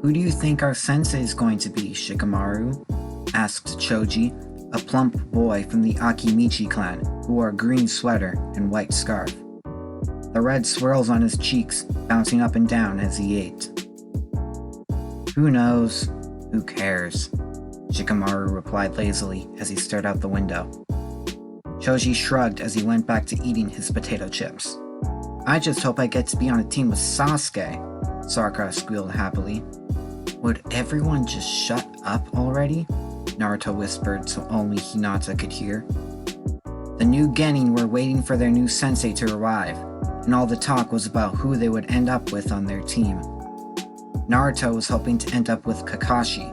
"Who do you think our sensei is going to be, Shikamaru?" asked Choji, a plump boy from the Akimichi clan who wore a green sweater and white scarf. The red swirls on his cheeks bouncing up and down as he ate. "Who knows? Who cares?" Shikamaru replied lazily as he stared out the window. Choji shrugged as he went back to eating his potato chips. "I just hope I get to be on a team with Sasuke," Sakura squealed happily. "Would everyone just shut up already?" Naruto whispered so only Hinata could hear. The new Genin were waiting for their new sensei to arrive, and all the talk was about who they would end up with on their team. Naruto was hoping to end up with Kakashi,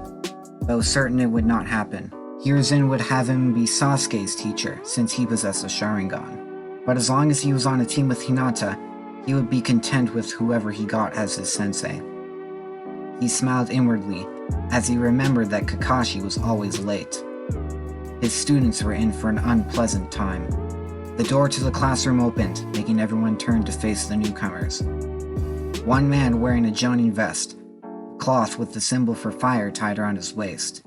though certain it would not happen. Hiruzen would have him be Sasuke's teacher, since he possessed a Sharingan. But as long as he was on a team with Hinata, he would be content with whoever he got as his sensei. He smiled inwardly, as he remembered that Kakashi was always late. His students were in for an unpleasant time. The door to the classroom opened, making everyone turn to face the newcomers. One man wearing a Jonin vest, a cloth with the symbol for fire tied around his waist.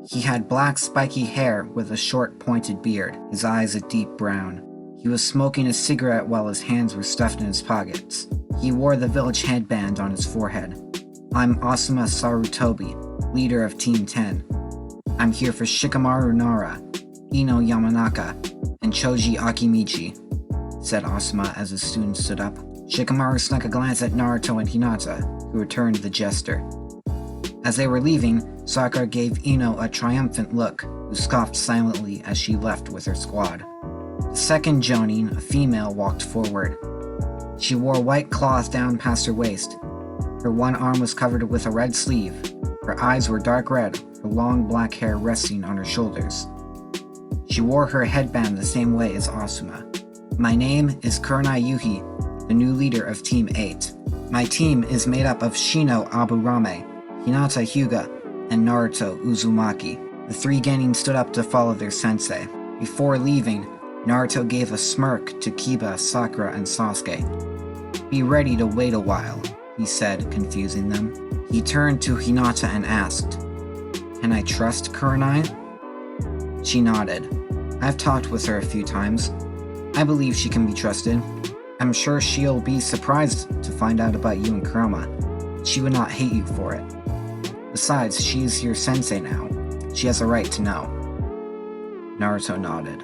He had black spiky hair with a short pointed beard, his eyes a deep brown. He was smoking a cigarette while his hands were stuffed in his pockets. He wore the village headband on his forehead. "I'm Asuma Sarutobi, leader of Team 10. I'm here for Shikamaru Nara, Ino Yamanaka, and Choji Akimichi," said Asuma as his students stood up. Shikamaru snuck a glance at Naruto and Hinata, who returned the gesture. As they were leaving, Sakura gave Ino a triumphant look, who scoffed silently as she left with her squad. The second Jonin, a female, walked forward. She wore white cloth down past her waist. Her one arm was covered with a red sleeve. Her eyes were dark red, her long black hair resting on her shoulders. She wore her headband the same way as Asuma. "My name is Kurenai Yuhi, the new leader of Team 8. My team is made up of Shino Aburame, Hinata Hyuga, and Naruto Uzumaki." The three Genin stood up to follow their sensei. Before leaving, Naruto gave a smirk to Kiba, Sakura, and Sasuke. "Be ready to wait a while," he said, confusing them. He turned to Hinata and asked, "Can I trust Kurenai?" She nodded. "I've talked with her a few times. I believe she can be trusted. I'm sure she'll be surprised to find out about you and Kurama. She would not hate you for it. Besides, she is your sensei now. She has a right to know." Naruto nodded.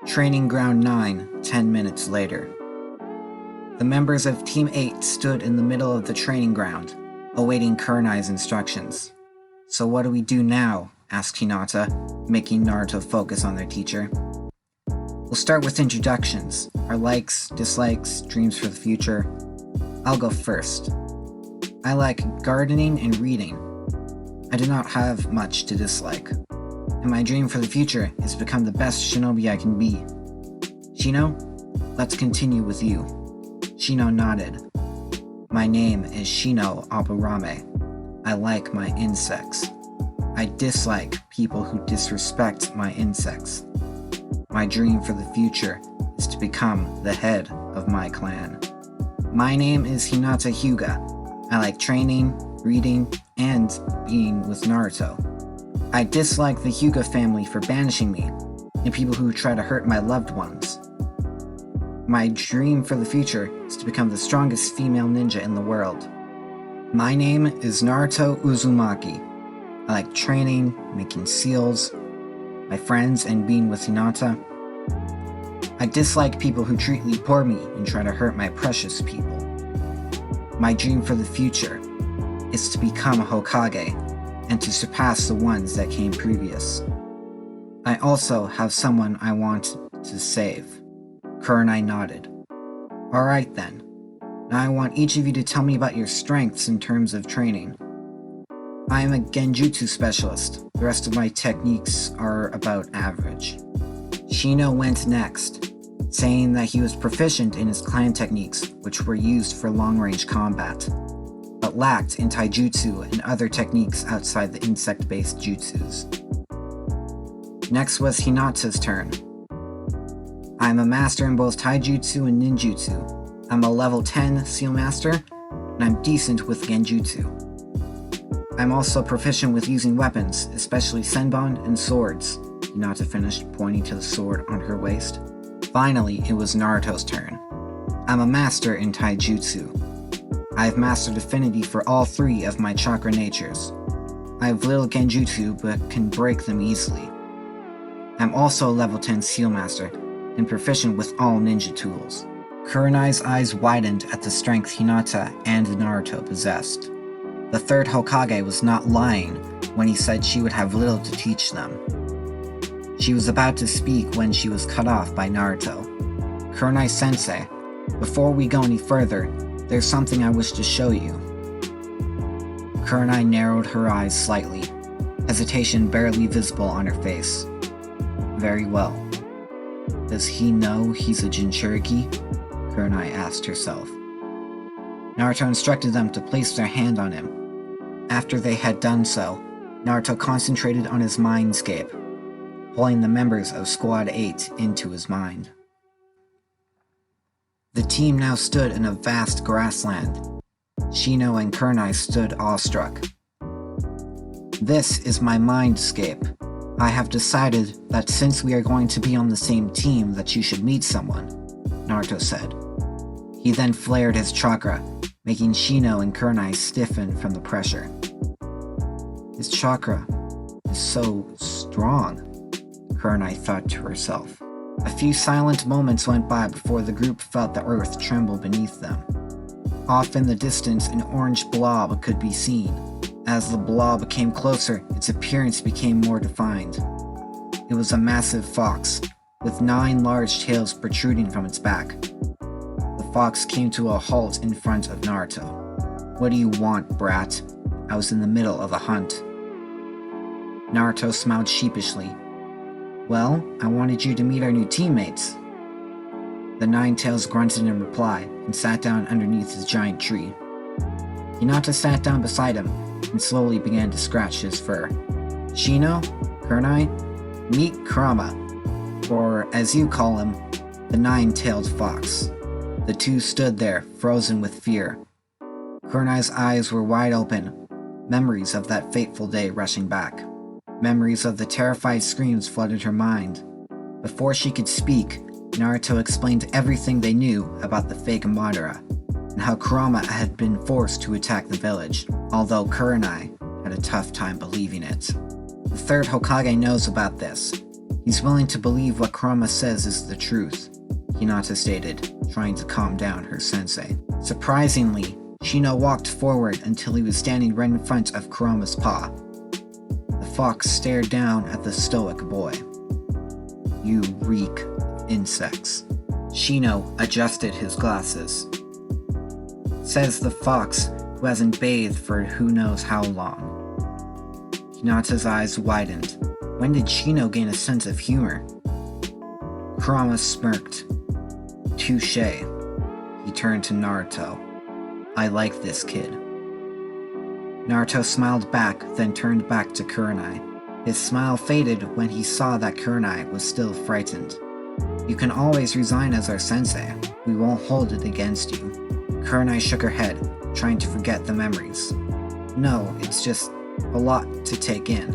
Training Ground 9, 10 minutes later. The members of Team 8 stood in the middle of the training ground, awaiting Kurenai's instructions. "So what do we do now?" asked Hinata, making Naruto focus on their teacher. "We'll start with introductions, our likes, dislikes, dreams for the future. I'll go first. I like gardening and reading. I do not have much to dislike. And my dream for the future is to become the best shinobi I can be. Shino, let's continue with you." Shino nodded. "My name is Shino Aburame. I like my insects. I dislike people who disrespect my insects. My dream for the future is to become the head of my clan. My name is Hinata Hyuga. I like training, reading, and being with Naruto. I dislike the Hyuga family for banishing me, and people who try to hurt my loved ones. My dream for the future is to become the strongest female ninja in the world. My name is Naruto Uzumaki. I like training, making seals, my friends, and being with Hinata. I dislike people who treat poor me and try to hurt my precious people. My dream for the future is to become a Hokage and to surpass the ones that came previous. I also have someone I want to save." Kurenai nodded. "Alright then. Now I want each of you to tell me about your strengths in terms of training. I am a genjutsu specialist. The rest of my techniques are about average." Shino went next, saying that he was proficient in his clan techniques, which were used for long-range combat, but lacked in taijutsu and other techniques outside the insect-based jutsus. Next was Hinata's turn. "I am a master in both taijutsu and ninjutsu. I'm a level 10 seal master, and I'm decent with genjutsu. I'm also proficient with using weapons, especially senbon and swords, Hinata finished, pointing to the sword on her waist. Finally, it was Naruto's turn. I'm a master in taijutsu. I have mastered affinity for all 3 of my chakra natures. I have little genjutsu, but can break them easily. I'm also a level 10 seal master, and proficient with all ninja tools. Kurenai's eyes widened at the strength Hinata and Naruto possessed. The 3rd Hokage was not lying when he said she would have little to teach them. She was about to speak when she was cut off by Naruto. Kurenai-sensei, before we go any further, there's something I wish to show you. Kurenai narrowed her eyes slightly, hesitation barely visible on her face. Very well. Does he know he's a Jinchuriki? Kurenai asked herself. Naruto instructed them to place their hand on him. After they had done so, Naruto concentrated on his mindscape, pulling the members of Squad 8 into his mind. The team now stood in a vast grassland. Shino and Kurenai stood awestruck. This is my mindscape. I have decided that since we are going to be on the same team that you should meet someone, Naruto said. He then flared his chakra, making Shino and Kurenai stiffen from the pressure. His chakra is so strong, Kurenai thought to herself. A few silent moments went by before the group felt the earth tremble beneath them. Off in the distance, an orange blob could be seen. As the blob came closer, its appearance became more defined. It was a massive fox, with 9 large tails protruding from its back. The fox came to a halt in front of Naruto. What do you want, brat? I was in the middle of a hunt. Naruto smiled sheepishly. Well, I wanted you to meet our new teammates. The 9 tails grunted in reply and sat down underneath his giant tree. Hinata sat down beside him and slowly began to scratch his fur. Shino, Kurenai, meet Kurama, or as you call him, the 9-tailed fox. The 2 stood there, frozen with fear. Kurenai's eyes were wide open, memories of that fateful day rushing back. Memories of the terrified screams flooded her mind. Before she could speak, Naruto explained everything they knew about the fake Madara, and how Kurama had been forced to attack the village, although Kurenai had a tough time believing it. The 3rd Hokage knows about this. He's willing to believe what Kurama says is the truth, Hinata stated, trying to calm down her sensei. Surprisingly, Shino walked forward until he was standing right in front of Kurama's paw. The fox stared down at the stoic boy. You reek of insects. Shino adjusted his glasses. Says the fox who hasn't bathed for who knows how long. Hinata's eyes widened. When did Shino gain a sense of humor? Kurama smirked. Touché. He turned to Naruto. I like this kid. Naruto smiled back, then turned back to Kurenai. His smile faded when he saw that Kurenai was still frightened. You can always resign as our sensei. We won't hold it against you. Kurenai shook her head, trying to forget the memories. No, it's just a lot to take in.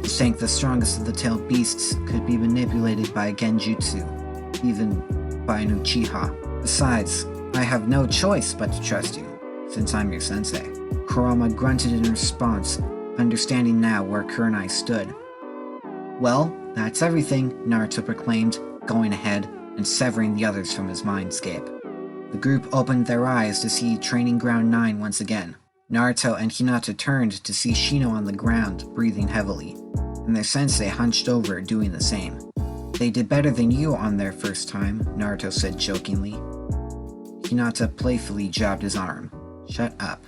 To think the strongest of the tailed beasts could be manipulated by a genjutsu, even by an Uchiha. Besides, I have no choice but to trust you, since I'm your sensei. Kurama grunted in response, understanding now where Kurenai stood. Well, that's everything, Naruto proclaimed, going ahead and severing the others from his mindscape. The group opened their eyes to see Training Ground 9 once again. Naruto and Hinata turned to see Shino on the ground, breathing heavily, and their sensei hunched over, doing the same. They did better than you on their first time, Naruto said jokingly. Hinata playfully jabbed his arm. Shut up.